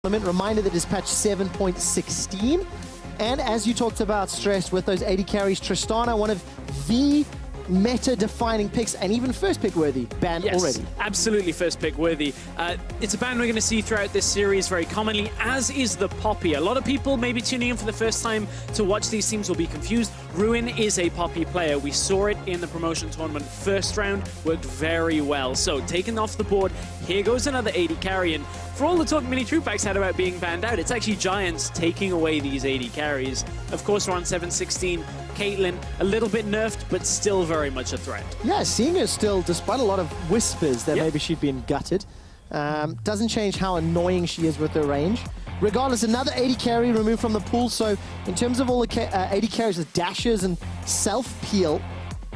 tournament. Reminder that it's patch 7.16. And as you talked about, Stress, with those 80 carries, Tristana, one of the meta-defining picks, and even first pick worthy, banned already. Absolutely first pick worthy. It's a ban we're going to see throughout this series very commonly, as is the Poppy. A lot of people maybe tuning in for the first time to watch these teams will be confused. Ruin is a Poppy player. We saw it in the promotion tournament first round, worked very well. So taken off the board, here goes another 80 carry, and for all the talk Mini Trupax had about being banned out, it's actually Giants taking away these 80 carries. Of course, we're on 7.16. Caitlyn, a little bit nerfed, but still very much a threat. Yeah, seeing her still, despite a lot of whispers that maybe she'd been gutted, doesn't change how annoying she is with her range. Regardless, another 80 carry removed from the pool, so in terms of all the 80 carries with dashes and self-peel,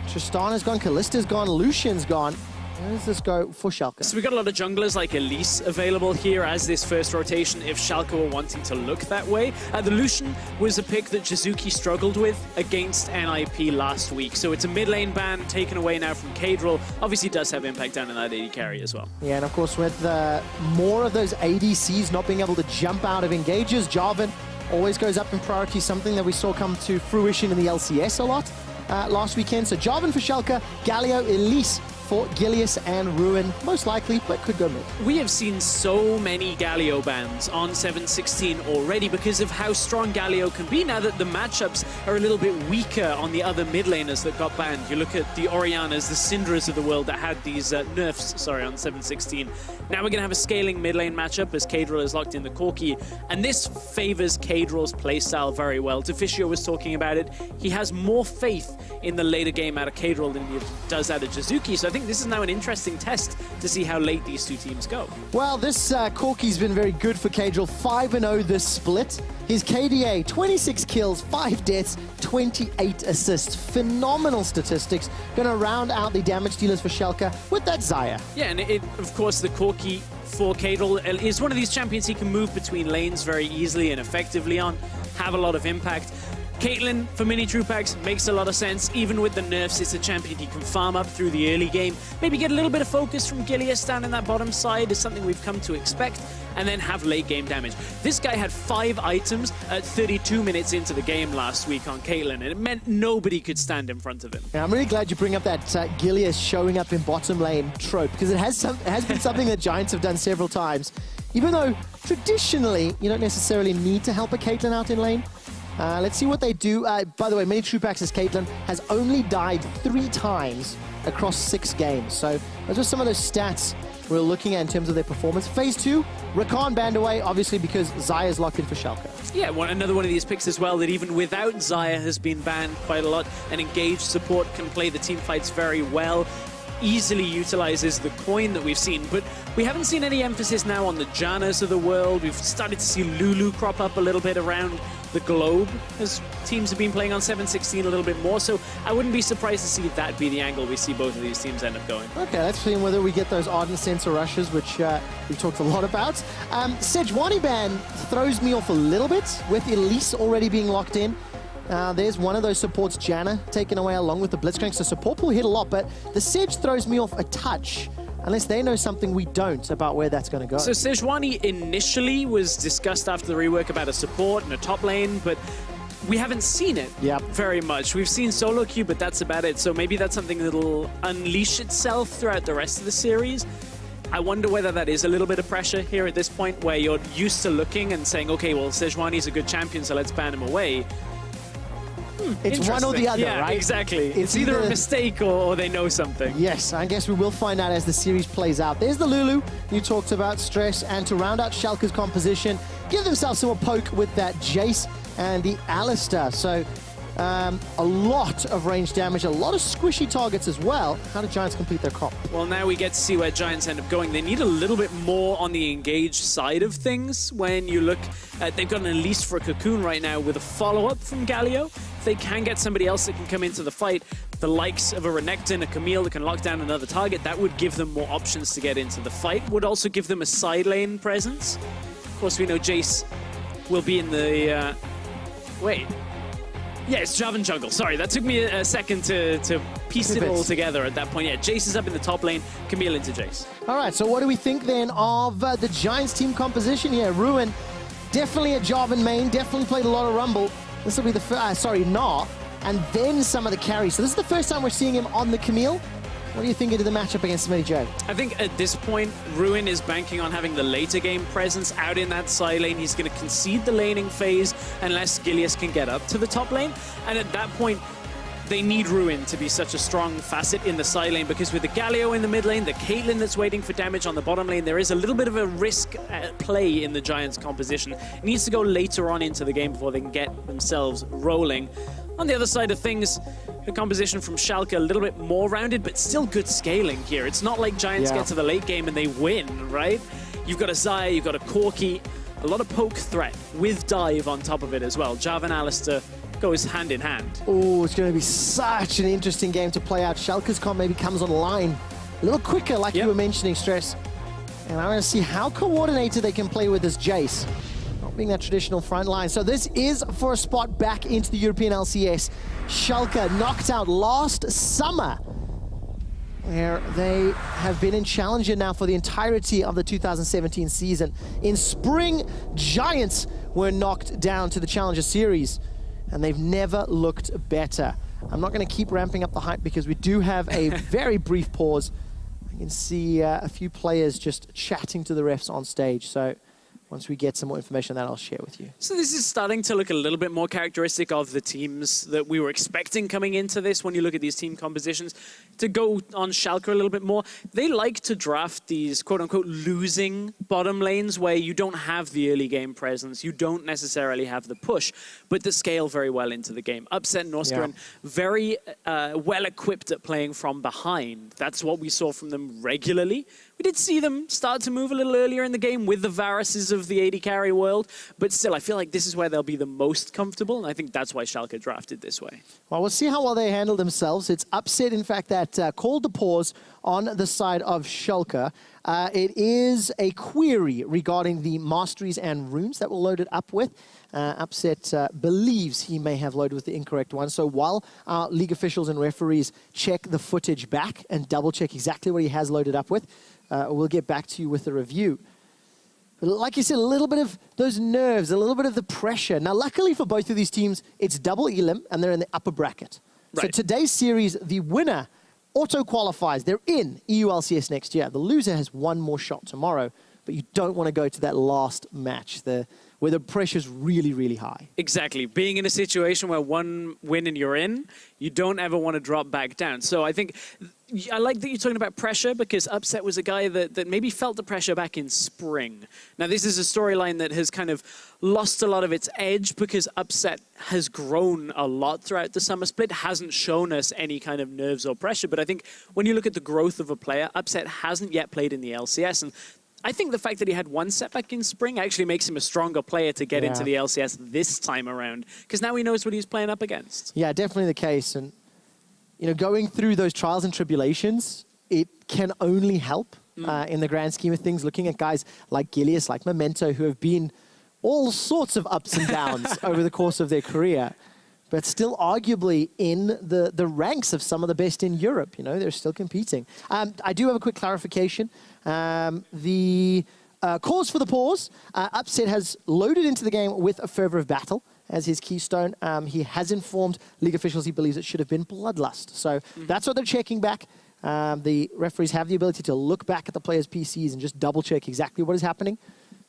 Tristana's gone, Kallista's gone, Lucian's gone. Where does this go for Schalke? So we've got a lot of junglers like Elise available here as this first rotation if Schalke were wanting to look that way. The Lucian was a pick that Jizuki struggled with against NIP last week. So it's a mid lane ban taken away now from Cadril. Obviously does have impact down in that 80 carry as well. Yeah, and of course with more of those ADCs not being able to jump out of engages, Jarvan always goes up in priority, something that we saw come to fruition in the LCS a lot last weekend. So Jarvan for Schalke, Galio, Elise for Gilius and Ruin, most likely, but could go mid. We have seen so many Galio bans on 7.16 already because of how strong Galio can be now that the matchups are a little bit weaker on the other mid laners that got banned. You look at the Orianas, the Syndras of the world that had these nerfs, on 7.16. Now we're going to have a scaling mid lane matchup as Cadril is locked in the Corki, and this favors Cadril's playstyle very well. Deficio was talking about it. He has more faith in the later game out of Cadril than he does out of Jizuki, so I think this is now an interesting test to see how late these two teams go. Well, this Corki's been very good for Cadril. 5-0 this split. His KDA, 26 kills, 5 deaths, 28 assists. Phenomenal statistics. Going to round out the damage dealers for Schalke with that Xayah. Yeah, and of course, the Corki for Cadril is one of these champions he can move between lanes very easily and effectively on, have a lot of impact. Caitlyn for Mini Trupax makes a lot of sense. Even with the nerfs, it's a champion he can farm up through the early game. Maybe get a little bit of focus from Gilius down in that bottom side is something we've come to expect. And then have late game damage. This guy had 5 items at 32 minutes into the game last week on Caitlyn, and it meant nobody could stand in front of him. Yeah, I'm really glad you bring up that Gilius showing up in bottom lane trope, because it has been something that Giants have done several times. Even though traditionally you don't necessarily need to help a Caitlyn out in lane. Let's see what they do. By the way, Mini Trupax's Caitlyn has only died 3 times across 6 games. So those are some of those stats we're looking at in terms of their performance. Phase 2, Rakan banned away, obviously because Xayah is locked in for Schalke. Yeah, another one of these picks as well that even without Xayah has been banned quite a lot. An engaged support can play the team fights very well. Easily utilizes the coin that we've seen, but we haven't seen any emphasis now on the Jannas of the world. We've started to see Lulu crop up a little bit around the globe as teams have been playing on 7.16 a little bit more, so I wouldn't be surprised to see that be the angle we see both of these teams end up going. Okay, let's see whether we get those Ardent Sensor rushes, which we've talked a lot about. Sejuani ban throws me off a little bit, with Elise already being locked in. There's one of those supports, Janna, taken away along with the Blitzcrank, so support will hit a lot, but the Sej throws me off a touch, unless they know something we don't about where that's going to go. So Sejuani initially was discussed after the rework about a support and a top lane, but we haven't seen it very much. We've seen solo queue, but that's about it, so maybe that's something that'll unleash itself throughout the rest of the series. I wonder whether that is a little bit of pressure here at this point, where you're used to looking and saying, okay, well, Sejuani's a good champion, so let's ban him away. It's one or the other, yeah, right? Exactly. It's either a mistake or they know something. Yes, I guess we will find out as the series plays out. There's the Lulu you talked about, Stress, and to round out Schalke's composition, give themselves some more poke with that Jace and the Alistair. So a lot of range damage, a lot of squishy targets as well. How do Giants complete their comp? Well, now we get to see where Giants end up going. They need a little bit more on the engaged side of things. When you look at, they've got an Elise for a Cocoon right now with a follow-up from Galio. If they can get somebody else that can come into the fight, the likes of a Renekton, a Camille that can lock down another target, that would give them more options to get into the fight. Would also give them a side lane presence. Of course, we know Jace will be in the... wait. Yeah, it's Javan jungle. Sorry, that took me a second to piece it all together at that point. Yeah, Jace is up in the top lane, Camille into Jace. All right, so what do we think then of the Giants team composition here? Ruin, definitely a Jarvan main, definitely played a lot of Rumble. This will be the first, Gnar, and then some of the carries. So this is the first time we're seeing him on the Camille. What do you think into the matchup against Smitty J? I think at this point, Ruin is banking on having the later game presence out in that side lane. He's going to concede the laning phase unless Gilius can get up to the top lane. And at that point, they need Ruin to be such a strong facet in the side lane, because with the Galio in the mid lane, the Caitlyn that's waiting for damage on the bottom lane, there is a little bit of a risk at play in the Giants' composition. It needs to go later on into the game before they can get themselves rolling. On the other side of things, the composition from Schalke a little bit more rounded, but still good scaling here. It's not like Giants get to the late game and they win, right? You've got a Xayah, you've got a Corki, a lot of poke threat with dive on top of it as well. Jarvan Alistair goes hand in hand. Oh, it's going to be such an interesting game to play out. Schalke's comp maybe comes online a little quicker, like you were mentioning, Stress. And I want to see how coordinated they can play with this Jace. Not being that traditional front line. So this is for a spot back into the European LCS. Schalke knocked out last summer, where they have been in Challenger now for the entirety of the 2017 season. In spring, Giants were knocked down to the Challenger Series, and they've never looked better. I'm not going to keep ramping up the hype because we do have a very brief pause. I can see a few players just chatting to the refs on stage. So once we get some more information on that, I'll share with you. So this is starting to look a little bit more characteristic of the teams that we were expecting coming into this. When you look at these team compositions, to go on Schalke a little bit more, they like to draft these quote-unquote losing bottom lanes where you don't have the early game presence, you don't necessarily have the push, but that scale very well into the game. Upset Norscaran, very well-equipped at playing from behind. That's what we saw from them regularly. We did see them start to move a little earlier in the game with the Varuses of the AD carry world, but still, I feel like this is where they'll be the most comfortable, and I think that's why Schalke drafted this way. Well, we'll see how well they handle themselves. It's Upset, in fact, that called the pause on the side of Schalke. It is a query regarding the masteries and runes that were loaded up with. Upset believes he may have loaded with the incorrect one. So while our league officials and referees check the footage back and double check exactly what he has loaded up with, we'll get back to you with a review. But like you said, a little bit of those nerves, a little bit of the pressure. Now, luckily for both of these teams, it's double elim and they're in the upper bracket. Right. So today's series, the winner auto-qualifies. They're in EU LCS next year. The loser has one more shot tomorrow, but you don't want to go to that last match where the pressure's really, really high. Exactly. Being in a situation where one win and you're in, you don't ever want to drop back down. So I think I like that you're talking about pressure, because Upset was a guy that maybe felt the pressure back in spring. Now, this is a storyline that has kind of lost a lot of its edge because Upset has grown a lot throughout the summer split, hasn't shown us any kind of nerves or pressure. But I think when you look at the growth of a player, Upset hasn't yet played in the LCS. And I think the fact that he had one setback in spring actually makes him a stronger player to get into the LCS this time around, because now he knows what he's playing up against. Yeah, definitely the case. And you know, going through those trials and tribulations, it can only help in the grand scheme of things, looking at guys like Gilius, like Memento, who have been all sorts of ups and downs over the course of their career, but still arguably in the ranks of some of the best in Europe. You know, they're still competing. I do have a quick clarification. The cause for the pause, Upset has loaded into the game with a Fervor of Battle as his keystone. He has informed league officials he believes it should have been Bloodlust. So that's what they're checking back. The referees have the ability to look back at the players' PCs and just double check exactly what is happening.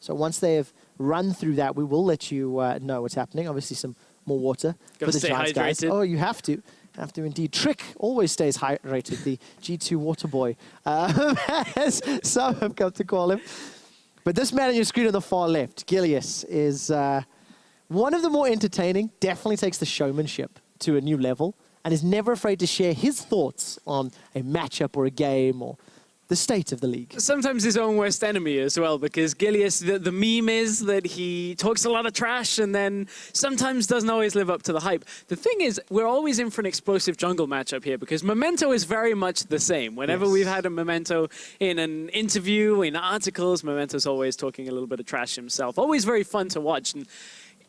So once they have run through that, we will let you know what's happening. Obviously some more water for the Giants guys. Oh, you have to. Have to indeed. Trick always stays hydrated, the G2 water boy, as some have come to call him. But this man on your screen on the far left, Gilius, is one of the more entertaining, definitely takes the showmanship to a new level, and is never afraid to share his thoughts on a matchup or a game or the state of the league. Sometimes his own worst enemy as well, because Gilius, the meme is that he talks a lot of trash and then sometimes doesn't always live up to the hype. The thing is, we're always in for an explosive jungle matchup here, because Memento is very much the same. Whenever we've had a Memento in an interview, in articles, Memento's always talking a little bit of trash himself. Always very fun to watch. And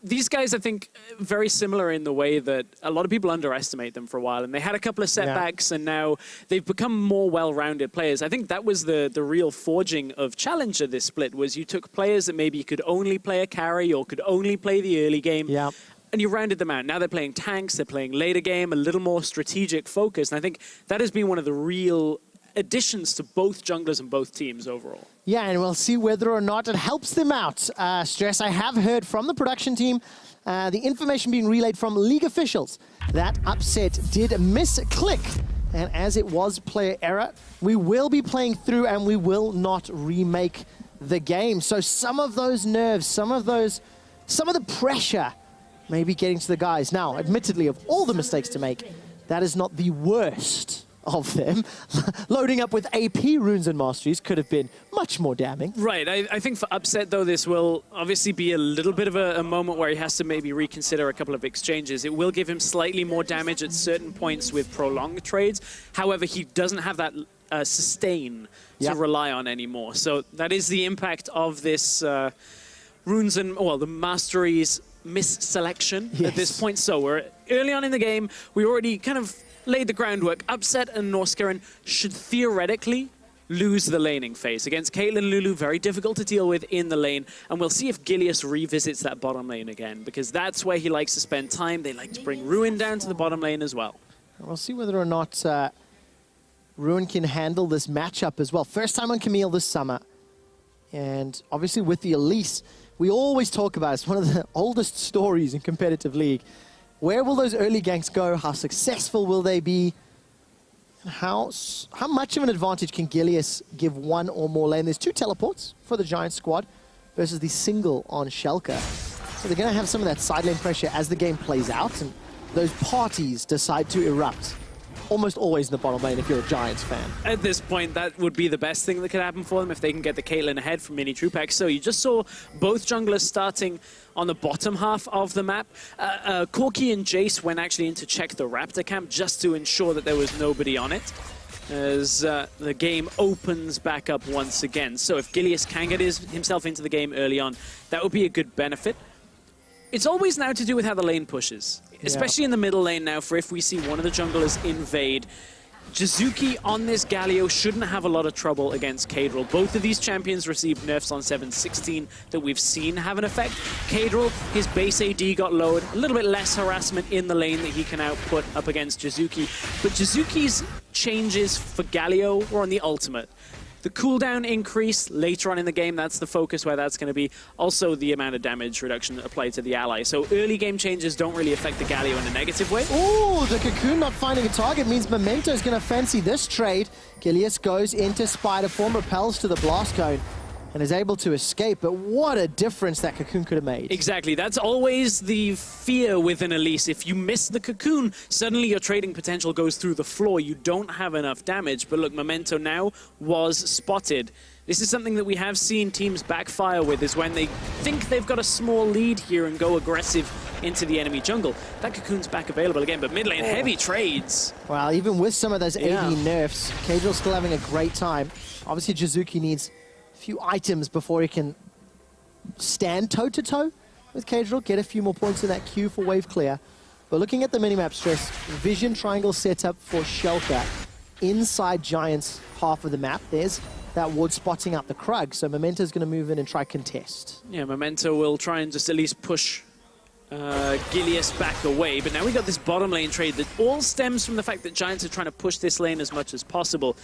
these guys, I think, very similar in the way that a lot of people underestimate them for a while. And they had a couple of setbacks, and now they've become more well-rounded players. I think that was the real forging of Challenger this split, was you took players that maybe could only play a carry or could only play the early game. Yeah. And you rounded them out. Now they're playing tanks, they're playing later game, a little more strategic focus. And I think that has been one of the real additions to both junglers and both teams overall. Yeah, and we'll see whether or not it helps them out. Stress, I have heard from the production team, the information being relayed from league officials, that Upset did misclick. And as it was player error, we will be playing through and we will not remake the game. So some of those nerves, some of the pressure may be getting to the guys. Now, admittedly, of all the mistakes to make, that is not the worst of them. Loading up with AP runes and masteries could have been much more damning. Right. I think for Upset, though, this will obviously be a little bit of a moment where he has to maybe reconsider a couple of exchanges. It will give him slightly more damage at certain points with prolonged trades. However, he doesn't have that sustain to rely on anymore. So that is the impact of this runes and, well, the masteries misselection at this point. So we're early on in the game. We already kind of laid the groundwork. Upset and Norskeren should theoretically lose the laning phase. Against Caitlyn Lulu, very difficult to deal with in the lane. And we'll see if Gilius revisits that bottom lane again, because that's where he likes to spend time. They like to bring Ruin down to the bottom lane as well. We'll see whether or not Ruin can handle this matchup as well. First time on Camille this summer. And obviously with the Elise, we always talk about it. It's one of the oldest stories in competitive league. Where will those early ganks go? How successful will they be? How much of an advantage can Gilius give one or more lane? There's 2 teleports for the Giant squad versus the single on Schalke. So they're going to have some of that side lane pressure as the game plays out, and those parties decide to erupt. Almost always in the bottom lane if you're a Giants fan. At this point, that would be the best thing that could happen for them if they can get the Caitlyn ahead from Mini Trupac. So you just saw both junglers starting on the bottom half of the map. Corki and Jace went actually in to check the Raptor camp just to ensure that there was nobody on it, as the game opens back up once again. So if Gilius can get himself into the game early on, that would be a good benefit. It's always now to do with how the lane pushes, especially in the middle lane now, for if we see one of the junglers invade. Jizuki on this Galio shouldn't have a lot of trouble against Kadril. Both of these champions received nerfs on 7.16 that we've seen have an effect. Kadril, his base AD got lowered, a little bit less harassment in the lane that he can output up against Jizuki. But Jizuki's changes for Galio were on the ultimate. The cooldown increase later on in the game, that's the focus where that's going to be. Also, the amount of damage reduction applied to the ally. So early game changes don't really affect the Galio in a negative way. Ooh, the Cocoon not finding a target means Memento is going to fancy this trade. Gilius goes into Spider form, repels to the Blast Cone, and is able to escape. But what a difference that Cocoon could have made. Exactly. That's always the fear with an Elise. If you miss the Cocoon, suddenly your trading potential goes through the floor. You don't have enough damage. But look, Memento now was spotted. This is something that we have seen teams backfire with, is when they think they've got a small lead here and go aggressive into the enemy jungle. That Cocoon's back available again, but mid lane, heavy trades. Well, even with some of those AD nerfs, Kadril's still having a great time. Obviously, Jizuki needs few items before he can stand toe-to-toe with Kadril, get a few more points in that queue for wave clear. But looking at the minimap, Stress, vision triangle setup for Schalke inside Giants half of the map. There's that ward spotting out the Krug, so Memento's going to move in and try contest. Yeah, Memento will try and just at least push Gilius back away, but now we got this bottom lane trade that all stems from the fact that Giants are trying to push this lane as much as possible.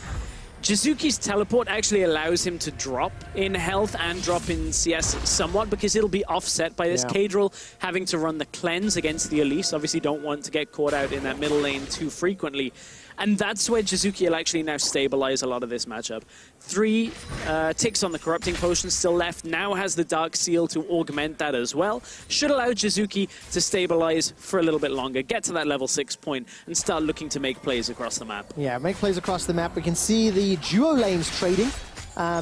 Jizuki's teleport actually allows him to drop in health and drop in CS somewhat, because it'll be offset by this Kadril having to run the cleanse against the Elise. Obviously don't want to get caught out in that middle lane too frequently. And that's where Jizuki will actually now stabilize a lot of this matchup. 3 ticks on the Corrupting Potion still left. Now has the Dark Seal to augment that as well. Should allow Jizuki to stabilize for a little bit longer, get to that level 6 point, and start looking to make plays across the map. Yeah, make plays across the map. We can see the duo lanes trading.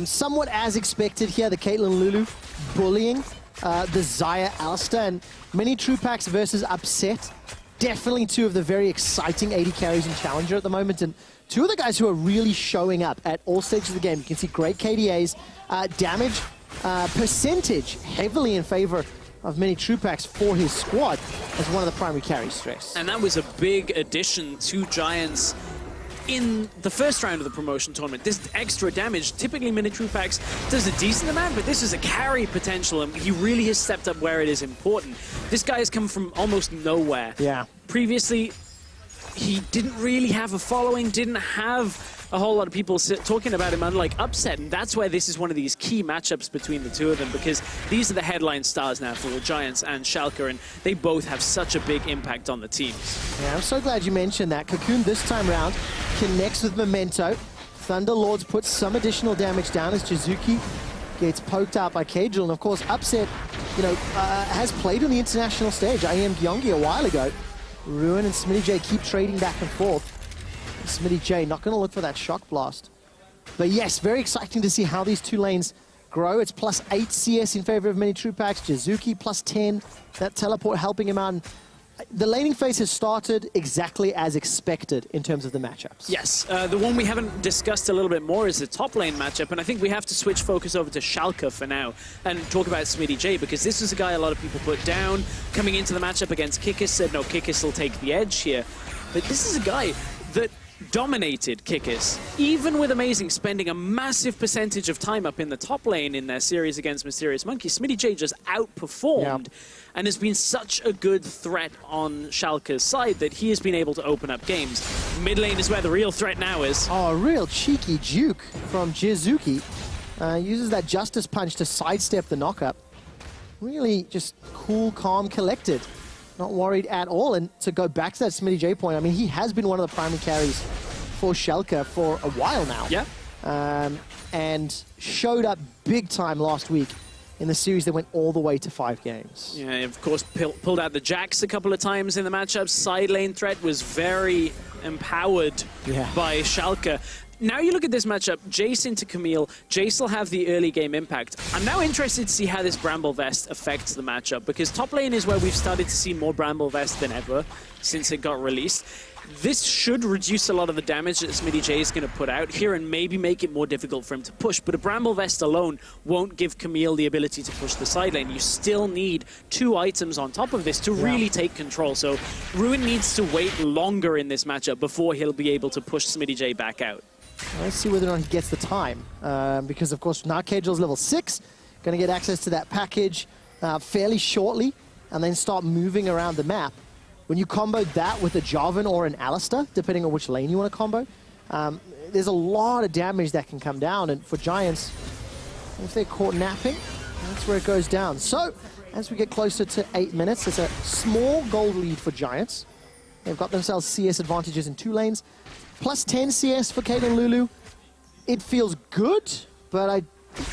Somewhat as expected here, the Caitlyn Lulu bullying the Xayah Alistair, and Mini Trupacs versus Upset. Definitely 2 of the very exciting AD carries in Challenger at the moment, and 2 of the guys who are really showing up at all stages of the game. You can see great KDAs, damage percentage heavily in favor of mini true packs for his squad as one of the primary carry stress. And that was a big addition to Giants in the first round of the promotion tournament. This extra damage, typically mini true packs does a decent amount, but this is a carry potential, and he really has stepped up where it is important. This guy has come from almost nowhere. Yeah. Previously, he didn't really have a following, didn't have a whole lot of people talking about him, unlike Upset, and that's where this is one of these key matchups between the two of them, because these are the headline stars now for the Giants and Schalke, and they both have such a big impact on the teams. Yeah, I'm so glad you mentioned that. Cocoon this time round connects with Memento. Thunderlords puts some additional damage down as Jizuki gets poked out by Cajal, and of course Upset, you know, has played on the international stage. I am Gyeonggi a while ago. Ruin and Smitty J keep trading back and forth. Smitty J not going to look for that shock blast. But yes, very exciting to see how these two lanes grow. It's +8 CS in favor of mini true packs. Jizuki +10. That teleport helping him out. And the laning phase has started exactly as expected in terms of the matchups. Yes, the one we haven't discussed a little bit more is the top lane matchup, and I think we have to switch focus over to Schalke for now and talk about Smitty J, because this is a guy a lot of people put down. Coming into the matchup against Kikis, said no, Kikis will take the edge here. But this is a guy that dominated Kikis, even with Amazing spending a massive percentage of time up in the top lane in their series against Mysterious Monkey. Smitty J just outperformed and has been such a good threat on Schalke's side that he has been able to open up games. Mid lane is where the real threat now is. Oh, a real cheeky juke from Jizuki. Uses that Justice Punch to sidestep the knockup. Really just cool, calm, collected. Not worried at all. And to go back to that Smitty J point, I mean, he has been one of the primary carries for Schalke for a while now. Yeah. And showed up big time last week in the series that went all the way to 5 games. Yeah, of course, pulled out the Jax a couple of times in the matchup. Side lane threat was very empowered by Schalke. Now you look at this matchup, Jace into Camille. Jace will have the early game impact. I'm now interested to see how this Bramble Vest affects the matchup, because top lane is where we've started to see more Bramble Vest than ever since it got released. This should reduce a lot of the damage that Smitty J is going to put out here and maybe make it more difficult for him to push. But a Bramble Vest alone won't give Camille the ability to push the side lane. You still need 2 items on top of this to really take control. So Ruin needs to wait longer in this matchup before he'll be able to push Smitty J back out. Let's see whether or not he gets the time. Because, of course, now Cajal's level 6. Going to get access to that package fairly shortly and then start moving around the map. When you combo that with a Jarvan or an Alistar, depending on which lane you want to combo, there's a lot of damage that can come down. And for Giants, if they're caught napping, that's where it goes down. So, as we get closer to 8 minutes, it's a small gold lead for Giants. They've got themselves CS advantages in 2 lanes. +10 CS for Kate and Lulu. It feels good, but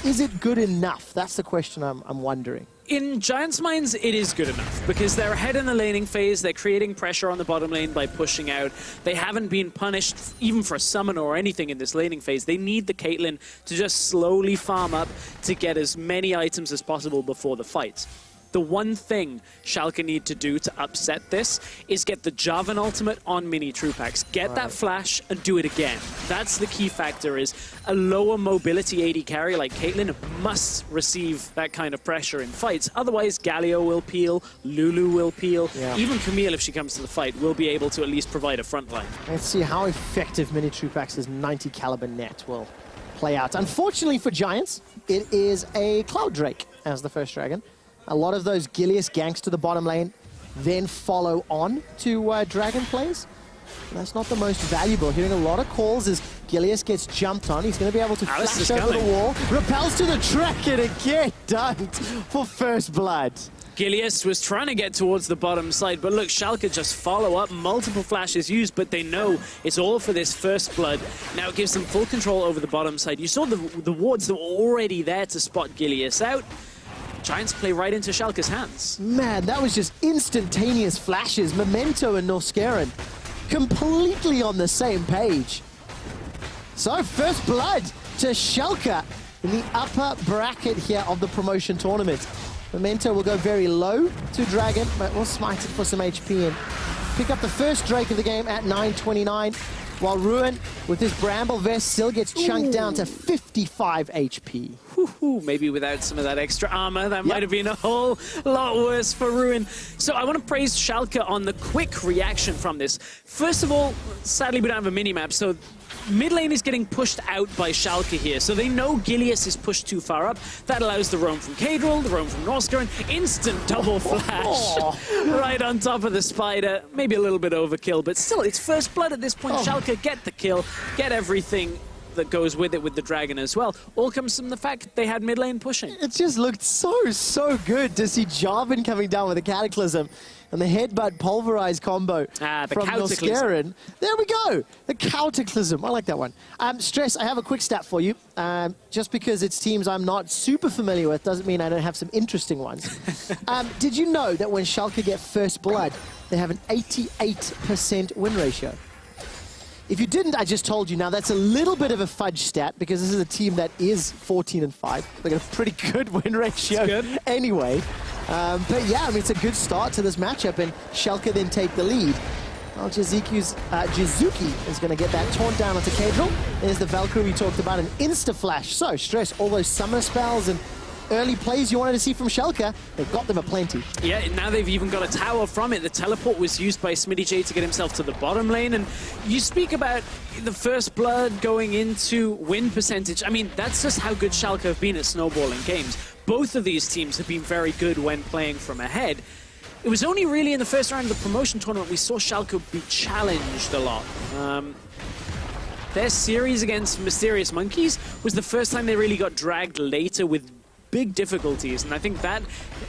is it good enough? That's the question I'm wondering. In Giants' minds, it is good enough, because they're ahead in the laning phase. They're creating pressure on the bottom lane by pushing out. They haven't been punished even for a summon or anything in this laning phase. They need the Caitlyn to just slowly farm up to get as many items as possible before the fights. The one thing Schalke need to do to upset this is get the Jarvan ultimate on mini true packs. Get that flash and do it again. That's the key factor, is a lower mobility AD carry like Caitlyn must receive that kind of pressure in fights. Otherwise, Galio will peel, Lulu will peel, even Camille, if she comes to the fight, will be able to at least provide a front line. Let's see how effective mini true packs' 90 caliber net will play out. Unfortunately for Giants, it is a Cloud Drake as the first dragon. A lot of those Gilius ganks to the bottom lane then follow on to dragon plays. That's not the most valuable. Hearing a lot of calls as Gilius gets jumped on. He's going to be able to flash over the wall. Repels to the dragon and get dunked for first blood. Gilius was trying to get towards the bottom side, but look, Schalke just follow up, multiple flashes used, but they know it's all for this first blood. Now it gives them full control over the bottom side. You saw the wards that were already there to spot Gilius out. Giants play right into Schalke's hands. Man, that was just instantaneous flashes. Memento and Norskeren completely on the same page. So first blood to Schalke in the upper bracket here of the promotion tournament. Memento will go very low to Dragon, but will smite it for some HP and pick up the first Drake of the game at 929. while Ruin, with his Bramble Vest, still gets chunked down to 55 HP. Maybe without some of that extra armor, that might have been a whole lot worse for Ruin. So I want to praise Schalke on the quick reaction from this. First of all, sadly we don't have a mini-map, so mid lane is getting pushed out by Schalke here, so they know Gilius is pushed too far up. That allows the roam from Kadril, the roam from Norska, an instant double flash right on top of the Spider. Maybe a little bit overkill, but still, it's first blood at this point. Schalke get the kill, get everything that goes with it with the dragon as well. All comes from the fact they had mid lane pushing. It just looked so good to see Jarvan coming down with a Cataclysm and the headbutt pulverize combo from Noskarin. There we go, the Cataclysm. I like that one. Stress, I have a quick stat for you. Just because it's teams I'm not super familiar with doesn't mean I don't have some interesting ones. Did you know that when Schalke get first blood, they have an 88% win ratio? If you didn't, I just told you. Now, that's a little bit of a fudge stat because this is a team that is 14-5. They got a pretty good win ratio anyway. But yeah, I mean, it's a good start to this matchup, and Schalke then take the lead. Well, Jizuki is going to get that torn down onto Kadril. There's the Valkyrie we talked about, an insta-flash. So, Stress, all those summer spells and early plays you wanted to see from Schalke, they've got them aplenty. Yeah, now they've even got a tower from it. The teleport was used by Smitty J to get himself to the bottom lane, and you speak about the first blood going into win percentage. I mean, that's just how good Schalke have been at snowballing games. Both of these teams have been very good when playing from ahead. It was only really in the first round of the promotion tournament we saw Schalke be challenged a lot. Their series against Mysterious Monkeys was the first time they really got dragged later with big difficulties, and I think that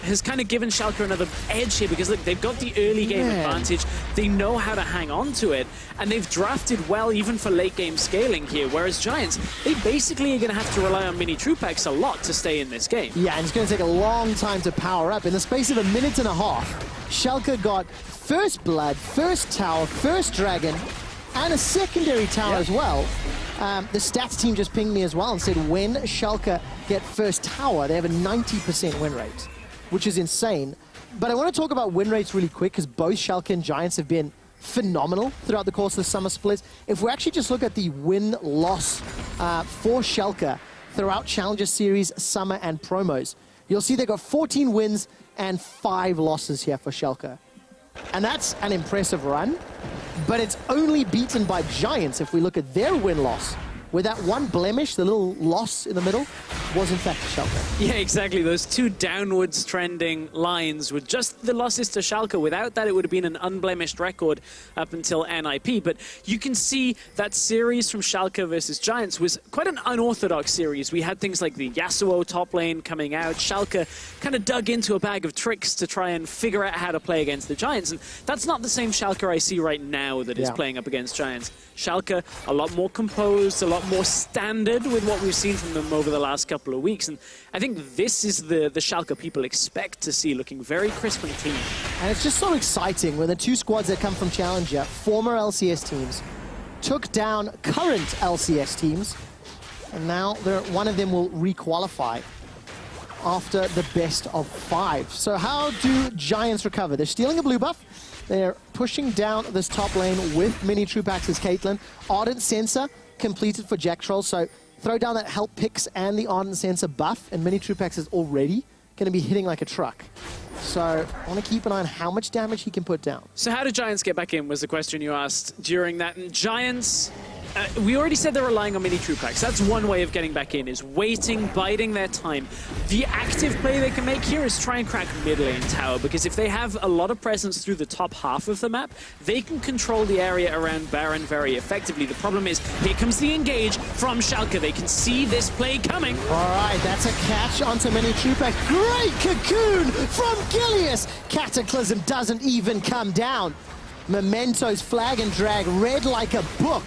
has kind of given Schalke another edge here because look, they've got the early game advantage, they know how to hang on to it, and they've drafted well even for late game scaling here, whereas Giants, they basically are going to have to rely on mini Trupax a lot to stay in this game. Yeah, and it's going to take a long time to power up. In the space of a minute and a half, Schalke got first blood, first tower, first dragon, and a secondary tower as well. The stats team just pinged me as well and said when Schalke get first tower, they have a 90% win rate, which is insane. But I want to talk about win rates really quick because both Schalke and Giants have been phenomenal throughout the course of the summer splits. If we actually just look at the win-loss for Schalke throughout Challenger Series, Summer, and Promos, you'll see they got 14 wins and 5 losses here for Schalke. And that's an impressive run, but it's only beaten by Giants if we look at their win-loss, where that one blemish, the little loss in the middle, was in fact Schalke. Yeah, exactly. Those two downwards trending lines were just the losses to Schalke. Without that, it would have been an unblemished record up until NIP. But you can see that series from Schalke versus Giants was quite an unorthodox series. We had things like the Yasuo top lane coming out. Schalke kind of dug into a bag of tricks to try and figure out how to play against the Giants. And that's not the same Schalke I see right now that is playing up against Giants. Schalke, a lot more composed, a lot more standard with what we've seen from them over the last couple of weeks. And I think this is the Schalke people expect to see, looking very crisp and clean. And it's just so exciting when the two squads that come from Challenger, former LCS teams, took down current LCS teams, and now one of them will re-qualify after the best of 5. So how do Giants recover? They're stealing a blue buff. They're pushing down this top lane with mini Trupax's Caitlyn. Ardent Sensor completed for Jack Troll, so throw down that help picks and the Ardent Sensor buff, and mini Trupax is already going to be hitting like a truck. So I want to keep an eye on how much damage he can put down. So how do Giants get back in was the question you asked during that. And Giants, we already said they're relying on mini Trupax. That's one way of getting back in, is waiting, biding their time. The active play they can make here is try and crack mid lane tower, because if they have a lot of presence through the top half of the map, they can control the area around Baron very effectively. The problem is, here comes the engage from Schalke. They can see this play coming. All right, that's a catch onto mini Trupax. Great cocoon from Gilius. Cataclysm doesn't even come down. Memento's flag and drag read like a book.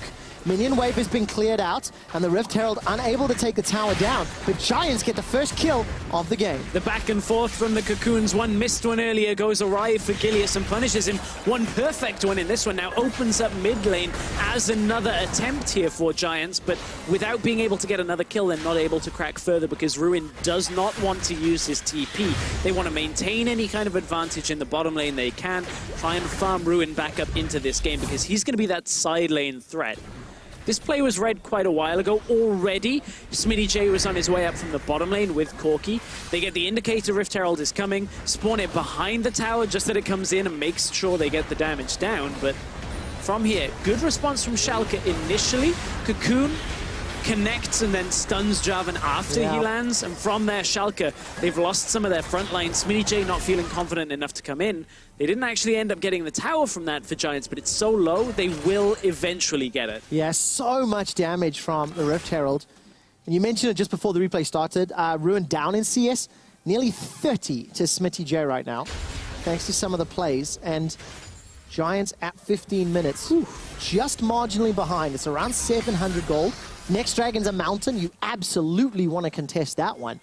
Minion wave has been cleared out, and the Rift Herald unable to take the tower down, but Giants get the first kill of the game. The back and forth from the Cocoons. One missed one earlier goes awry for Gilius and punishes him. One perfect one in this one now opens up mid lane as another attempt here for Giants, but without being able to get another kill, they're not able to crack further because Ruin does not want to use his TP. They want to maintain any kind of advantage in the bottom lane they can, try and farm Ruin back up into this game because he's going to be that side lane threat. This play was read quite a while ago already. Smitty J was on his way up from the bottom lane with Corki. They get the indicator Rift Herald is coming, spawn it behind the tower just that it comes in and makes sure they get the damage down. But from here, good response from Schalke initially. Cocoon connects and then stuns Jarvan after he lands. And from there, Schalke, they've lost some of their front line. Smitty J not feeling confident enough to come in. They didn't actually end up getting the tower from that for Giants, but it's so low, they will eventually get it. Yeah, so much damage from the Rift Herald. And you mentioned it just before the replay started. Ruin down in CS, nearly 30 to Smitty J right now, thanks to some of the plays. And Giants at 15 minutes, just marginally behind. It's around 700 gold. Next Dragon's a mountain. You absolutely want to contest that one.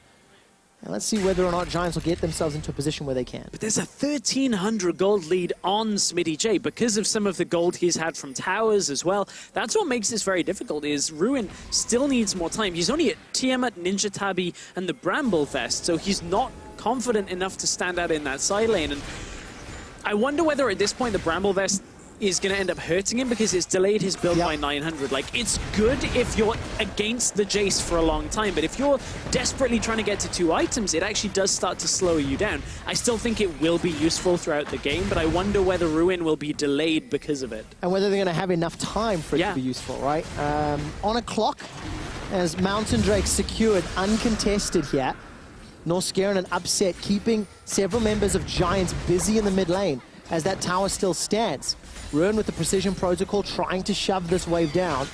And let's see whether or not Giants will get themselves into a position where they can. But there's a 1,300 gold lead on Smitty J because of some of the gold he's had from towers as well. That's what makes this very difficult, is Ruin still needs more time. He's only at Tiamat, Ninja Tabi, and the Bramble Vest, so he's not confident enough to stand out in that side lane. And I wonder whether at this point the Bramble Vest is going to end up hurting him because it's delayed his build by 900. Like, it's good if you're against the Jace for a long time, but if you're desperately trying to get to 2 items, it actually does start to slow you down. I still think it will be useful throughout the game, but I wonder whether Ruin will be delayed because of it. And whether they're going to have enough time for it to be useful, right? On a clock, as Mountain Drake secured uncontested here, Norscarin an upset, keeping several members of Giants busy in the mid lane as that tower still stands. Ruin with the precision protocol trying to shove this wave down.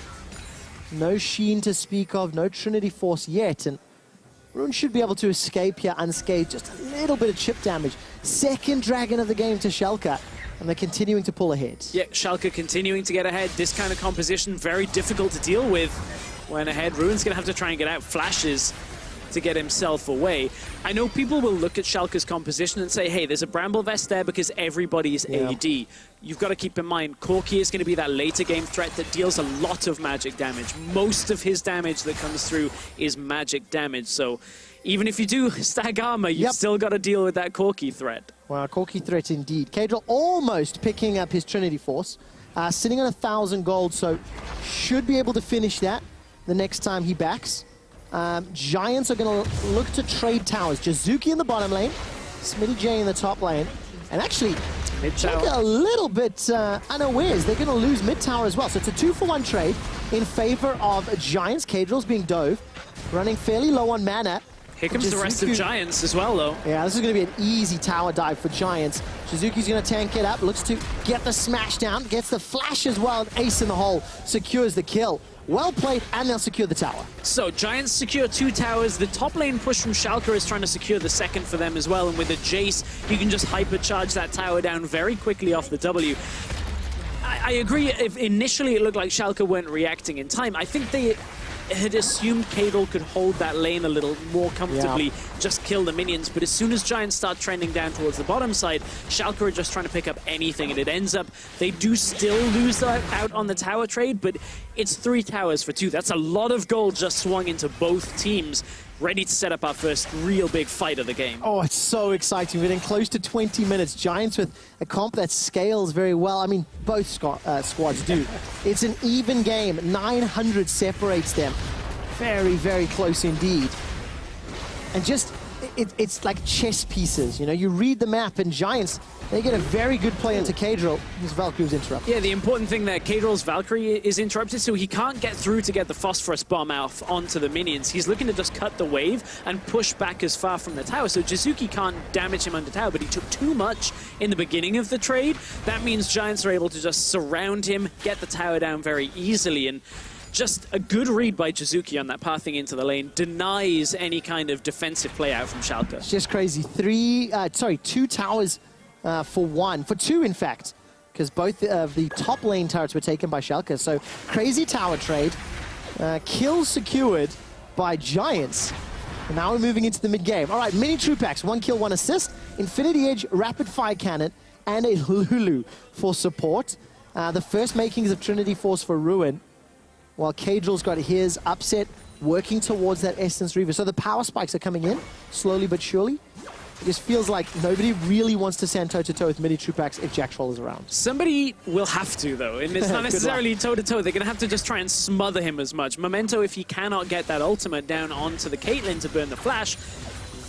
No Sheen to speak of, no Trinity Force yet, and Ruin should be able to escape here unscathed. Just a little bit of chip damage. Second Dragon of the game to Schalke, and they're continuing to pull ahead. Yeah, Schalke continuing to get ahead. This kind of composition, very difficult to deal with when ahead. Ruin's going to have to try and get out flashes to get himself away. I know people will look at Schalke's composition and say, hey, there's a Bramble Vest there because everybody's AD. You've got to keep in mind, Corki is going to be that later game threat that deals a lot of magic damage. Most of his damage that comes through is magic damage. So even if you do stack armor, you've still got to deal with that Corki threat. Well, Corki threat indeed. Kadril almost picking up his Trinity Force, sitting on 1,000 gold, so should be able to finish that the next time he backs. Giants are going to look to trade towers. Jizuki in the bottom lane, Smitty J in the top lane, and actually Schalke a little bit unawares. They're going to lose mid tower as well. So it's a 2-for-1 trade in favor of Giants. Kadril's being dove, running fairly low on mana. Here comes the rest of Giants as well, though. Yeah, this is going to be an easy tower dive for Giants. Shizuki's going to tank it up, looks to get the smash down, gets the flash as well, ace in the hole, secures the kill. Well played, and they'll secure the tower. So, Giants secure 2 towers. The top lane push from Schalke is trying to secure the second for them as well, and with a Jace, you can just hypercharge that tower down very quickly off the W. I agree, if initially it looked like Schalke weren't reacting in time. I think they had assumed Kadril could hold that lane a little more comfortably, just kill the minions, but as soon as Giants start trending down towards the bottom side, Schalke are just trying to pick up anything, and it ends up, they do still lose out on the tower trade, but it's 3 towers for 2. That's a lot of gold just swung into both teams, ready to set up our first real big fight of the game. Oh, it's so exciting. We're getting close to 20 minutes. Giants with a comp that scales very well. I mean, both squads do. It's an even game. 900 separates them. Very, very close indeed. And just, it's like chess pieces. You know, you read the map, and Giants, they get a very good play into Kadril. His Valkyrie was interrupted. Yeah, the important thing there, Kadril's Valkyrie is interrupted, so he can't get through to get the Phosphorus Bomb out onto the minions. He's looking to just cut the wave and push back as far from the tower. So Jizuki can't damage him under tower, but he took too much in the beginning of the trade. That means Giants are able to just surround him, get the tower down very easily, and just a good read by Jizuki on that pathing into the lane denies any kind of defensive play out from Schalke. It's just crazy. 2 towers for 1. For 2, in fact. because both of the top lane turrets were taken by Schalke. So crazy tower trade. Kills secured by Giants. And now we're moving into the mid-game. All right, mini true packs. 1 kill, 1 assist. Infinity Edge, rapid fire cannon, and a Lulu for support. The first makings of Trinity Force for Ruin, while Cadrill's got his upset working towards that Essence Reaver. So the power spikes are coming in, slowly but surely. It just feels like nobody really wants to stand toe-to-toe with mini true packs if Jack Troll is around. Somebody will have to, though, and it's not necessarily toe-to-toe. They're going to have to just try and smother him as much. Memento, if he cannot get that ultimate down onto the Caitlyn to burn the flash,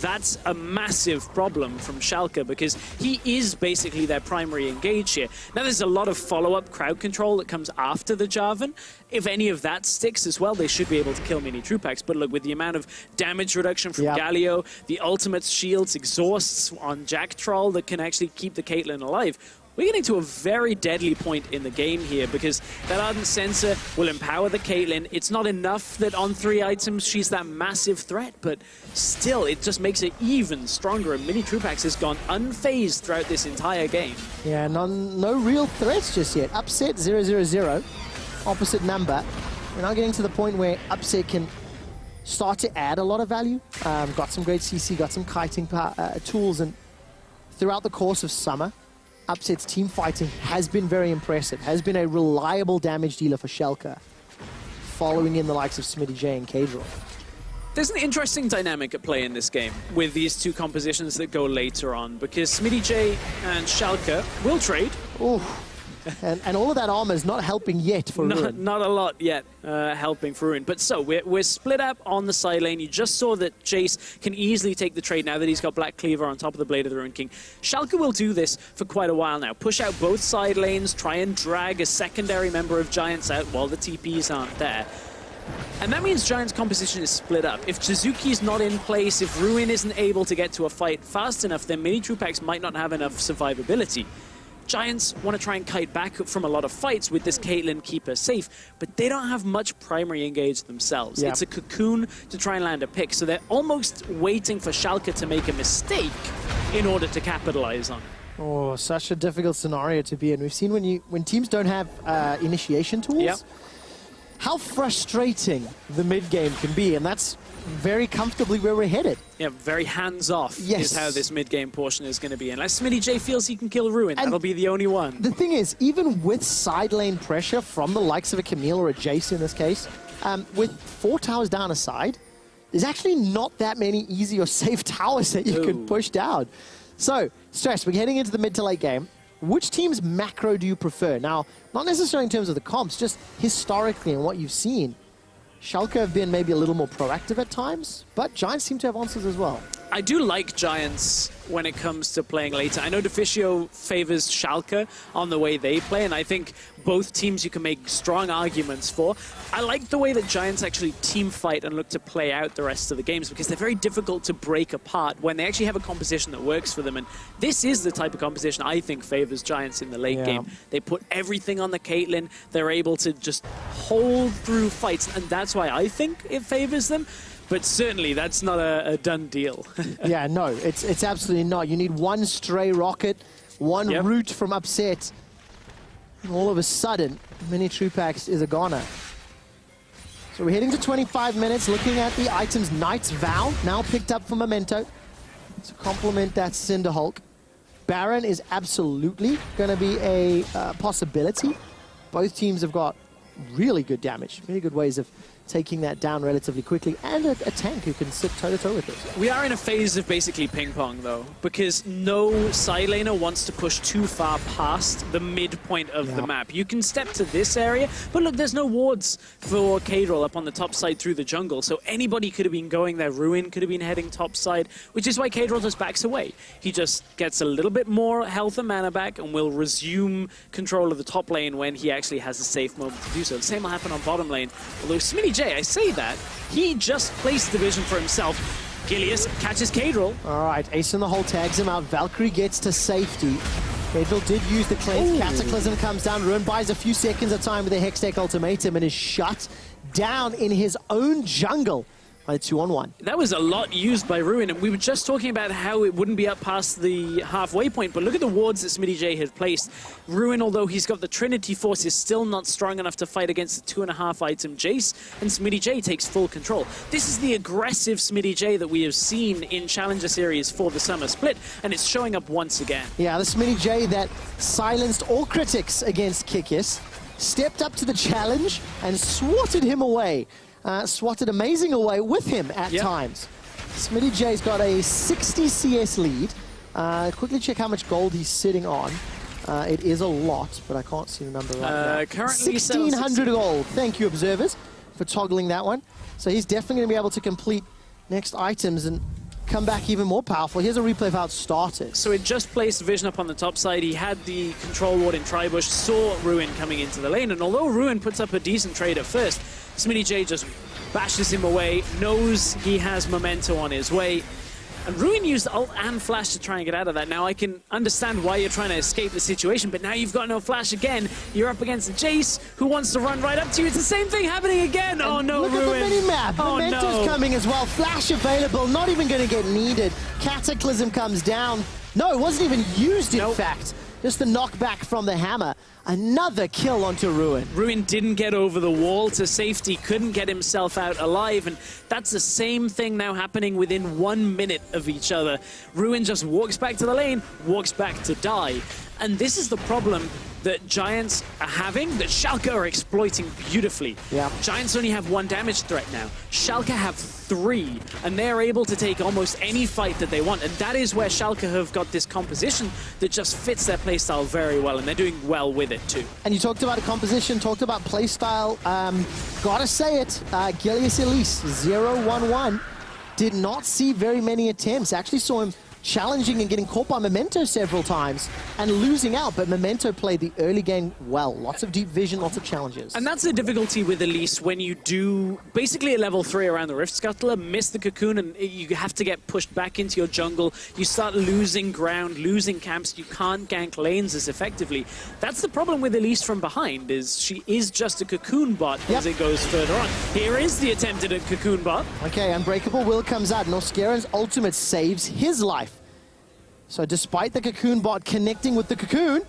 that's a massive problem from Schalke because he is basically their primary engage here. Now, there's a lot of follow-up crowd control that comes after the Jarvan. If any of that sticks as well, they should be able to kill mini true packs. But look, with the amount of damage reduction from Galio, the ultimate shields, exhausts on Jack Troll that can actually keep the Caitlyn alive, we're getting to a very deadly point in the game here because that Ardent Sensor will empower the Caitlyn. It's not enough that on 3 items she's that massive threat, but still, it just makes it even stronger. And Mini Truepax has gone unfazed throughout this entire game. Yeah, no real threats just yet. Upset 0-0-0, opposite number. We're now getting to the point where Upset can start to add a lot of value. Got some great CC, got some kiting tools, and throughout the course of summer, Upset's team fighting has been very impressive, has been a reliable damage dealer for Schalke, following in the likes of Smitty J and Cadril. There's an interesting dynamic at play in this game with these two compositions that go later on, because Smitty J and Schalke will trade. Ooh. And all of that armor is not helping yet for Ruin. Not a lot yet helping for Ruin. But so, we're split up on the side lane. You just saw that Jace can easily take the trade now that he's got Black Cleaver on top of the Blade of the Ruin King. Schalke will do this for quite a while now. Push out both side lanes, try and drag a secondary member of Giants out while the TPs aren't there. And that means Giants' composition is split up. If Suzuki's not in place, if Ruin isn't able to get to a fight fast enough, then Mini Truepax might not have enough survivability. Giants want to try and kite back from a lot of fights with this Caitlyn keeper safe, but they don't have much primary engage themselves. It's a cocoon to try and land a pick, so they're almost waiting for Schalke to make a mistake in order to capitalize on it. Oh, such a difficult scenario to be in. We've seen when teams don't have initiation tools, how frustrating the mid-game can be, and that's very comfortably where we're headed. Yeah, very hands-off is how this mid-game portion is going to be. Unless Smitty J feels he can kill Ruin, that'll be the only one. The thing is, even with side lane pressure from the likes of a Camille or a Jace in this case, with 4 towers down a side, there's actually not that many easy or safe towers that you could push down. So, Stress, we're heading into the mid to late game. Which team's macro do you prefer? Now, not necessarily in terms of the comps, just historically and what you've seen. Schalke have been maybe a little more proactive at times, but Giants seem to have answers as well. I do like Giants when it comes to playing later. I know Deficio favors Schalke on the way they play, and I think both teams you can make strong arguments for. I like the way that Giants actually team fight and look to play out the rest of the games because they're very difficult to break apart when they actually have a composition that works for them. And this is the type of composition I think favors Giants in the late game. They put everything on the Caitlyn. They're able to just hold through fights, and that's why I think it favors them. But certainly, that's not a done deal. Yeah, no, it's absolutely not. You need one stray rocket, one root from Upset, and all of a sudden, Mini Truepax is a goner. So we're heading to 25 minutes, looking at the items. Knight's Vow, now picked up for Memento, to complement that Cinderhulk. Baron is absolutely going to be a possibility. Both teams have got really good damage, really good ways of taking that down relatively quickly, and a tank who can sit toe-to-toe with it. We are in a phase of basically ping-pong, though, because no side laner wants to push too far past the midpoint of the map. You can step to this area, but look, there's no wards for Cadril up on the top side through the jungle, so anybody could have been going there. Ruin could have been heading top side, which is why Cadril just backs away. He just gets a little bit more health and mana back and will resume control of the top lane when he actually has a safe moment to do so. The same will happen on bottom lane, although Smitty J, I say that, he just placed the vision for himself. Gilius catches Cadril. All right, Ace in the hole tags him out. Valkyrie gets to safety. Cadril did use the cleanse. Cataclysm comes down. Ruin buys a few seconds of time with a Hextech ultimatum and is shut down in his own jungle by 2-on-1. That was a lot used by Ruin, and we were just talking about how it wouldn't be up past the halfway point, but look at the wards that SmittyJ had placed. Ruin, although he's got the Trinity Force, is still not strong enough to fight against the 2.5 item Jace, and SmittyJ takes full control. This is the aggressive SmittyJ that we have seen in Challenger Series for the Summer Split, and it's showing up once again. Yeah, the SmittyJ that silenced all critics against Kikis, stepped up to the challenge and swatted him away. Swatted amazing away with him at times. SmittyJ's got a 60 CS lead. Quickly check how much gold he's sitting on. It is a lot, but I can't see the number right now. Currently 1,600 gold. Thank you, observers, for toggling that one. So he's definitely going to be able to complete next items and come back even more powerful. Here's a replay of how it started. So it just placed Vision up on the top side. He had the control ward in Tribush, saw Ruin coming into the lane, and although Ruin puts up a decent trade at first, SmittyJ just bashes him away, knows he has Memento on his way, and Ruin used ult and flash to try and get out of that. Now I can understand why you're trying to escape the situation, but now you've got no flash again. You're up against Jace, who wants to run right up to you. It's the same thing happening again. Oh no, look Ruin. Look at the mini-map. Oh, Memento's coming as well. Flash available, not even going to get needed. Cataclysm comes down. No, it wasn't even used, in fact. Just the knockback from the hammer. Another kill onto Ruin. Ruin didn't get over the wall to safety, couldn't get himself out alive, and that's the same thing now happening within 1 minute of each other. Ruin just walks back to the lane, walks back to die. And this is the problem that Giants are having, that Schalke are exploiting beautifully. Yeah. Giants only have 1 damage threat now. Schalke have 3, and they're able to take almost any fight that they want. And that is where Schalke have got this composition that just fits their playstyle very well, and they're doing well with it too. And you talked about a composition, talked about playstyle. Gotta say it, Gilius Elise, 0-1-1, did not see very many attempts. Actually saw him challenging and getting caught by Memento several times and losing out, but Memento played the early game well. Lots of deep vision, lots of challenges. And that's the difficulty with Elise when you do basically a level 3 around the Rift Scuttler, miss the cocoon, and you have to get pushed back into your jungle. You start losing ground, losing camps. You can't gank lanes as effectively. That's the problem with Elise from behind, is she is just a cocoon bot as it goes further on. Here is the attempt at a cocoon bot. Okay, Unbreakable Will comes out. Noskeren's ultimate saves his life. So despite the cocoon bot connecting with the cocoon,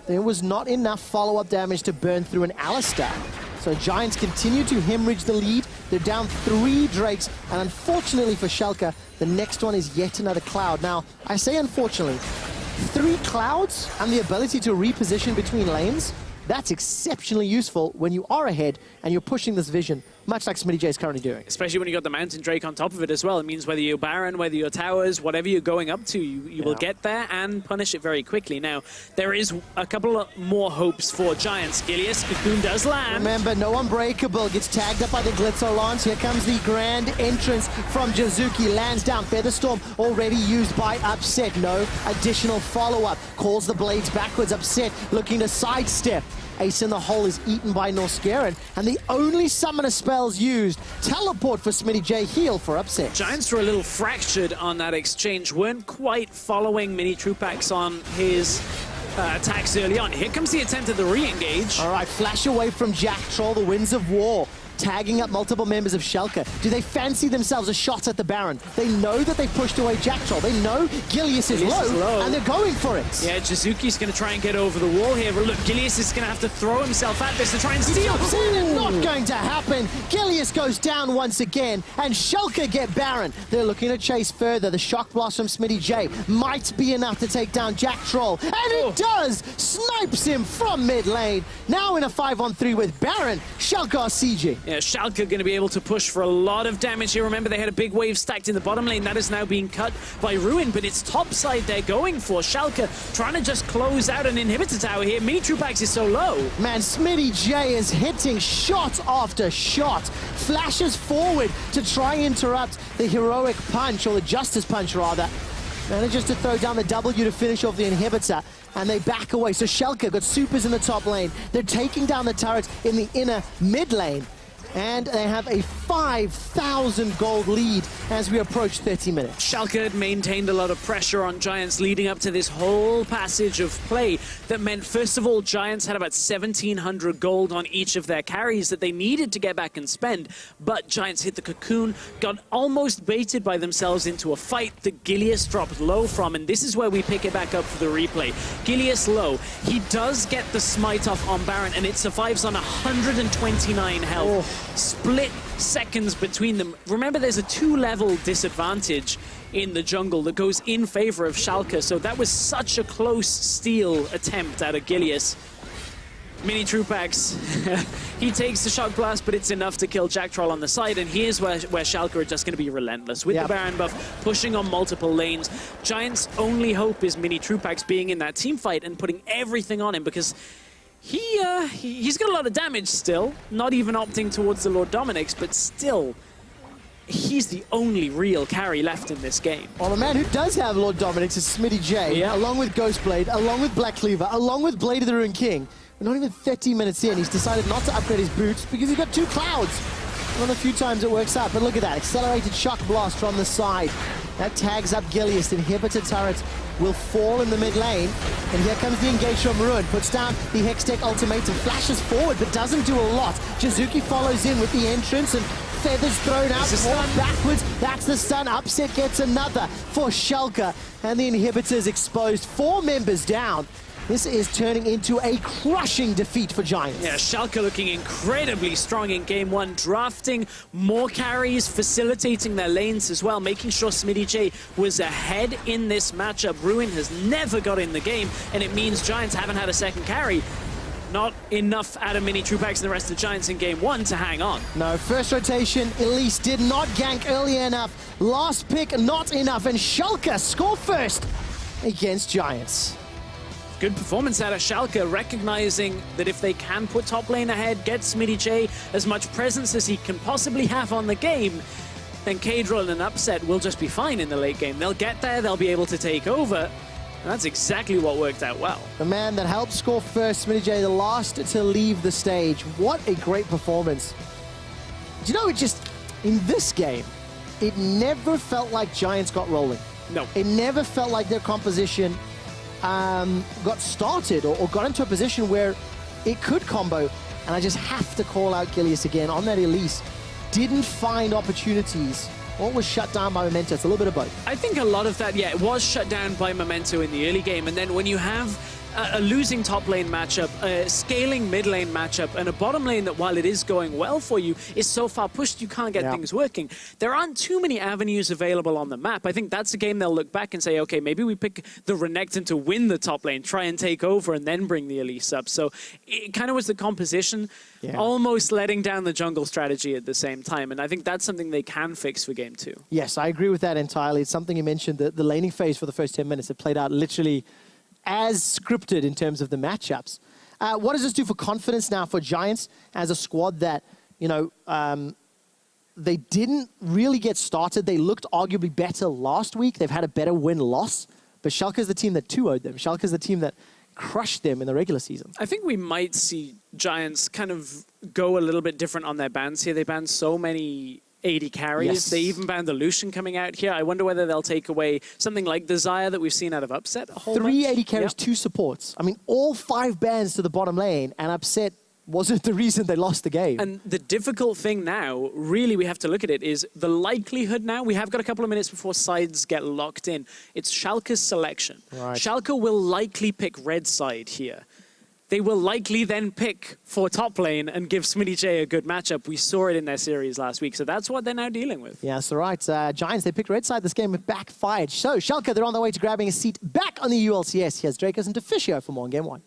there was not enough follow-up damage to burn through an Alistar. So Giants continue to hemorrhage the lead. They're down 3 Drakes, and unfortunately for Schalke, the next one is yet another Cloud. Now, I say unfortunately, 3 Clouds and the ability to reposition between lanes, that's exceptionally useful when you are ahead and you're pushing this vision, much like SmittyJ is currently doing. Especially when you got the Mountain Drake on top of it as well. It means whether you're Baron, whether you're towers, whatever you're going up to, you will get there and punish it very quickly. Now, there is a couple of more hopes for Giants. Gilius, Cocoon does land. Remember, no Unbreakable, gets tagged up by the Glitzo Lance. Here comes the grand entrance from Jazuki, lands down. Featherstorm already used by Upset. No additional follow-up. Calls the blades backwards. Upset looking to sidestep. Ace in the hole is eaten by Noskeren, and the only summoner spells used, teleport for SmittyJ, heal for Upset. Giants were a little fractured on that exchange, weren't quite following Mini Trupax on his attacks early on. Here comes the attempt at the re-engage. All right, flash away from Jack Troll, the Winds of War, tagging up multiple members of Schalke. Do they fancy themselves a shot at the Baron? They know that they've pushed away Jack Troll. They know Gilius is low, and they're going for it. Yeah, Jazuki's going to try and get over the wall here, but look, Gilius is going to have to throw himself at this to try and steal. Not going to happen. Gilius goes down once again, and Schalke get Baron. They're looking to chase further. The Shock Blast from SmittyJ might be enough to take down Jack Troll, and it does! Snipes him from mid lane. Now in a 5-on-3 with Baron, Schalke are sieging. Yeah, Schalke going to be able to push for a lot of damage here. Remember, they had a big wave stacked in the bottom lane. That is now being cut by Ruin, but it's top side they're going for. Schalke trying to just close out an inhibitor tower here. Mini Trupax is so low. Man, SmittyJ is hitting shot after shot. Flashes forward to try and interrupt the heroic punch, or the justice punch rather. Manages to throw down the W to finish off the inhibitor, and they back away. So Schalke got supers in the top lane. They're taking down the turrets in the inner mid lane, and they have a 5,000 gold lead as we approach 30 minutes. Schalke had maintained a lot of pressure on Giants leading up to this whole passage of play that meant, first of all, Giants had about 1,700 gold on each of their carries that they needed to get back and spend, but Giants hit the cocoon, got almost baited by themselves into a fight that Gilius dropped low from, and this is where we pick it back up for the replay. Gilius low, he does get the smite off on Baron, and it survives on 129 health. Split seconds between them. Remember, there's a 2-level disadvantage in the jungle that goes in favor of Schalke, so that was such a close steal attempt out of Gilius. Mini Trupax, he takes the Shock Blast, but it's enough to kill Jack Troll on the side, and here's where Schalke are just going to be relentless. With the Baron buff, pushing on multiple lanes, Giants' only hope is Mini Trupax being in that team fight and putting everything on him, because he's got a lot of damage still, not even opting towards the Lord Dominic's, but still, he's the only real carry left in this game. Well, the man who does have Lord Dominic's is Smitty J, along with Ghostblade, along with Black Cleaver, along with Blade of the Ruined King. We're not even 30 minutes in, he's decided not to upgrade his boots because he's got 2 clouds. One of the few times it works out, but look at that, accelerated Shock Blast from the side. That tags up Gilius. Inhibitor turret will fall in the mid lane, and here comes the engage from Ruin. Puts down the Hextech ultimatum, flashes forward, but doesn't do a lot. Jizuki follows in with the entrance, and feathers thrown out, forward, backwards. That's the stun. Upset gets another for Schalke, and the inhibitor's exposed. 4 members down. This is turning into a crushing defeat for Giants. Yeah, Schalke looking incredibly strong in game 1, drafting more carries, facilitating their lanes as well, making sure Smitty J was ahead in this matchup. Ruin has never got in the game, and it means Giants haven't had a second carry. Not enough out of Mini Trupax and the rest of the Giants in game 1 to hang on. No, first rotation, Elise did not gank early enough. Last pick, not enough, and Schalke score first against Giants. Good performance out of Schalke, recognizing that if they can put top lane ahead, get Smitty J as much presence as he can possibly have on the game, then Kadril and an upset will just be fine in the late game. They'll get there, they'll be able to take over, and that's exactly what worked out well. The man that helped score first, Smitty J, the last to leave the stage. What a great performance. Do you know, it just, in this game, it never felt like Giants got rolling. No. It never felt like their composition got started or got into a position where it could combo. And I just have to call out Gilius again on that Elise. Didn't find opportunities. Or was shut down by Memento. It's a little bit of both. I think a lot of that, yeah, it was shut down by Memento in the early game. And then when you have a losing top lane matchup, a scaling mid lane matchup, and a bottom lane that, while it is going well for you, is so far pushed you can't get things working. There aren't too many avenues available on the map. I think that's a game they'll look back and say, okay, maybe we pick the Renekton to win the top lane, try and take over, and then bring the Elise up. So it kind of was the composition, almost letting down the jungle strategy at the same time. And I think that's something they can fix for game 2. Yes, I agree with that entirely. It's something you mentioned, that the laning phase for the first 10 minutes, it played out literally as scripted in terms of the matchups. What does this do for confidence now for Giants as a squad that, you know, they didn't really get started. They looked arguably better last week. They've had a better win-loss, but Schalke is the team that 2-0'd them. Schalke is the team that crushed them in the regular season. I think we might see Giants kind of go a little bit different on their bans here. They banned so many 80 carries. Yes. They even banned the Lucian coming out here. I wonder whether they'll take away something like Desire that we've seen out of Upset a whole 3 bunch. 80 carries, 2 supports. I mean, all 5 bans to the bottom lane, and Upset wasn't the reason they lost the game. And the difficult thing now, really we have to look at it, is the likelihood now, we have got a couple of minutes before sides get locked in. It's Schalke's selection. Right. Schalke will likely pick red side here. They will likely then pick for top lane and give Smitty J a good matchup. We saw it in their series last week, so that's what they're now dealing with. Yeah, that's right. Giants, they picked red side this game, but backfired. So Schalke, they're on their way to grabbing a seat back on the EU LCS. Here's Dracos and Deficio for more on game 1.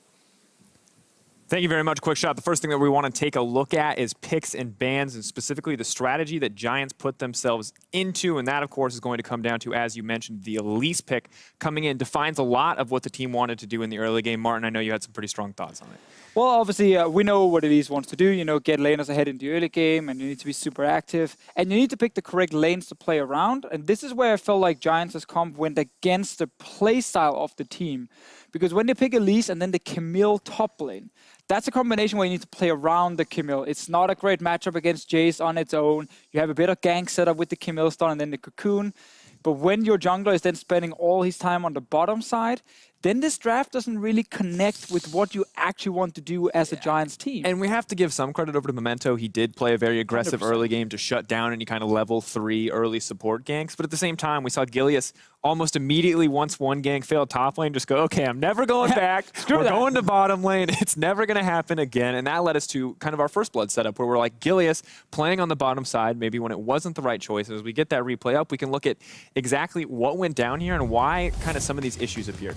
Thank you very much, Quick Shot. The first thing that we want to take a look at is picks and bans, and specifically the strategy that Giants put themselves into, and that, of course, is going to come down to, as you mentioned, the Elise pick coming in defines a lot of what the team wanted to do in the early game. Martin, I know you had some pretty strong thoughts on it. Well, obviously, we know what Elise wants to do, you know, get laners ahead in the early game, and you need to be super active, and you need to pick the correct lanes to play around, and this is where I felt like Giants' comp went against the playstyle of the team, because when they pick Elise and then the Camille top lane, that's a combination where you need to play around the Camille. It's not a great matchup against Jace on its own. You have a bit of gank setup with the Camille stun and then the Cocoon, but when your jungler is then spending all his time on the bottom side, then this draft doesn't really connect with what you actually want to do as a Giants team. And we have to give some credit over to Memento. He did play a very aggressive 100%. early game to shut down any kind of level 3 early support ganks. But at the same time, we saw Gilius almost immediately, once one gank failed top lane, just go, okay, I'm never going back. We're going to bottom lane. It's never going to happen again. And that led us to kind of our first blood setup where we're like, Gilius playing on the bottom side, maybe when it wasn't the right choice. As we get that replay up, we can look at exactly what went down here and why kind of some of these issues appeared.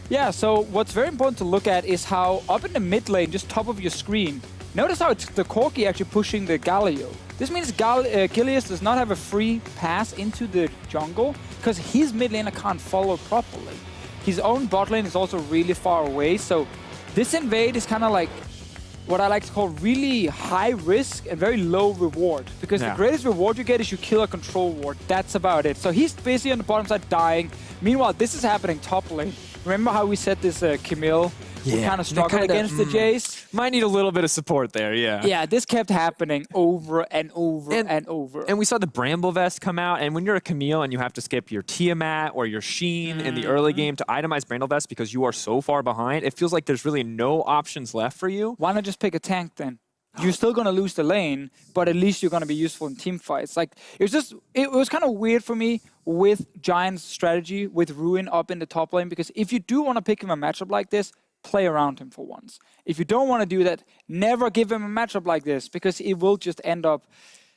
Yeah, so what's very important to look at is how up in the mid lane, just top of your screen, notice how it's the Corki actually pushing the Galio. This means Gilius does not have a free pass into the jungle because his mid laner can't follow properly. His own bot lane is also really far away, so this invade is kind of like what I like to call really high risk and very low reward. Because the greatest reward you get is you kill a control ward. That's about it. So he's busy on the bottom side dying. Meanwhile, this is happening top lane. Remember how we said this Camille would kind of struggle against the Jace? Might need a little bit of support there, yeah. Yeah, this kept happening over and over and over. And we saw the Bramble Vest come out, and when you're a Camille and you have to skip your Tiamat or your Sheen in the early game to itemize Bramble Vest because you are so far behind, it feels like there's really no options left for you. Why not just pick a tank then? You're still going to lose the lane, but at least you're going to be useful in team fights. Like, it was kind of weird for me with Giants' strategy with Ruin up in the top lane, because if you do want to pick him a matchup like this, play around him for once. If you don't want to do that, never give him a matchup like this, because it will just end up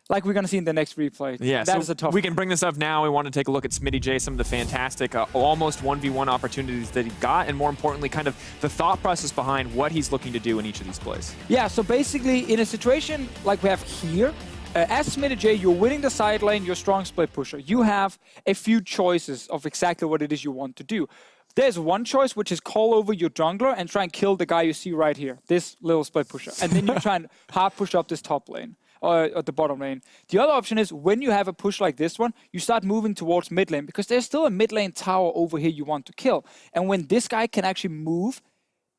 like we're going to see in the next replay. Yeah, that is a tough we can bring this up now. We want to take a look at Smitty J, some of the fantastic almost 1v1 opportunities that he got, and more importantly, kind of the thought process behind what he's looking to do in each of these plays. Yeah, so basically, in a situation like we have here, as Smitty J, you're winning the side lane, you're a strong split pusher. You have a few choices of exactly what it is you want to do. There's one choice, which is call over your jungler and try and kill the guy you see right here, this little split pusher. And then you try and hard push up this top lane. At the bottom lane. The other option is when you have a push like this one, you start moving towards mid lane because there's still a mid lane tower over here you want to kill. And when this guy can actually move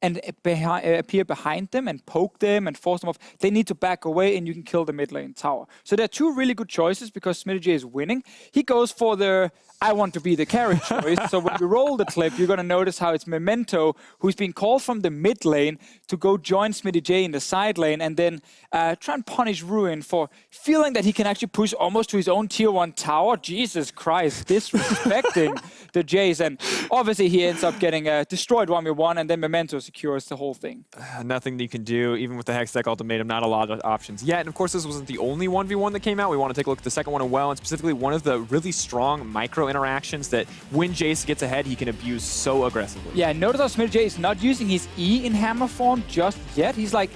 and appear behind them and poke them and force them off, they need to back away and you can kill the mid lane tower. So there are two really good choices because Smitty J is winning. He goes for the I want to be the carry choice. So when we roll the clip, you're going to notice how it's Memento who's been called from the mid lane to go join Smitty J in the side lane and then try and punish Ruin for feeling that he can actually push almost to his own tier 1 tower. Jesus Christ, disrespecting the Jays. And obviously he ends up getting destroyed 1v1 and then Memento secures the whole thing. Nothing you can do, even with the Hextech Ultimatum, not a lot of options yet. And of course, this wasn't the only 1v1 that came out. We want to take a look at the second one as well, and specifically one of the really strong micro interactions that when Jace gets ahead, he can abuse so aggressively. Yeah, notice how Smitty J is not using his E in hammer form just yet. He's like,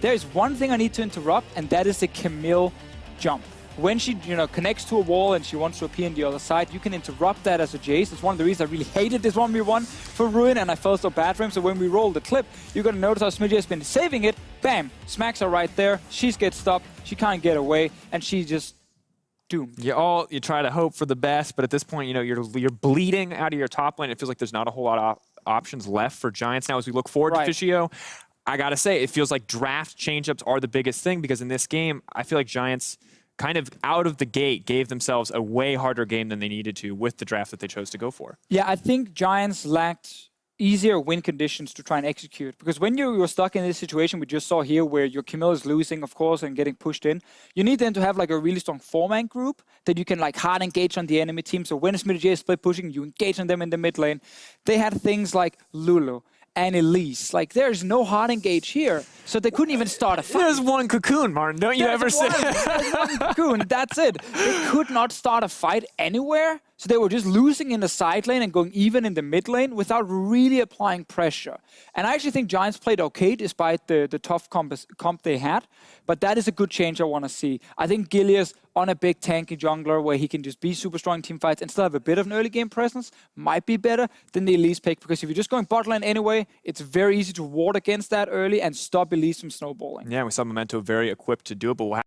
there's one thing I need to interrupt, and that is the Camille jump. When she, connects to a wall and she wants to appear on the other side, you can interrupt that as a Jace. It's one of the reasons I really hated this 1v1 for Ruin, and I felt so bad for him. So when we roll the clip, you're going to notice how Smitty has been saving it. Bam! Smacks her right there. She gets stopped. She can't get away, and she just doomed. You try to hope for the best, but at this point, you're bleeding out of your top lane. It feels like there's not a whole lot of options left for Giants now as we look forward to Fischio. I gotta say, it feels like draft changeups are the biggest thing because in this game, I feel like Giants kind of out of the gate gave themselves a way harder game than they needed to with the draft that they chose to go for. Yeah, I think Giants lacked easier win conditions to try and execute. Because when you're stuck in this situation we just saw here where your Camille is losing, of course, and getting pushed in, you need then to have like a really strong 4-man group that you can like hard engage on the enemy team. So when Smitty J is split pushing, you engage on them in the mid lane. They had things like Lulu and Elise. Like, there's no hard engage here. So they couldn't even start a fight. There's one Cocoon, Martin. Don't you ever say There's one Cocoon. That's it. They could not start a fight anywhere. So they were just losing in the side lane and going even in the mid lane without really applying pressure. And I actually think Giants played okay despite the tough comp they had. But that is a good change I want to see. I think Gilius on a big tanky jungler where he can just be super strong in team fights and still have a bit of an early game presence might be better than the Elise pick. Because if you're just going bot lane anyway, it's very easy to ward against that early and stop Elise from snowballing. Yeah, we saw Memento very equipped to do it, but we'll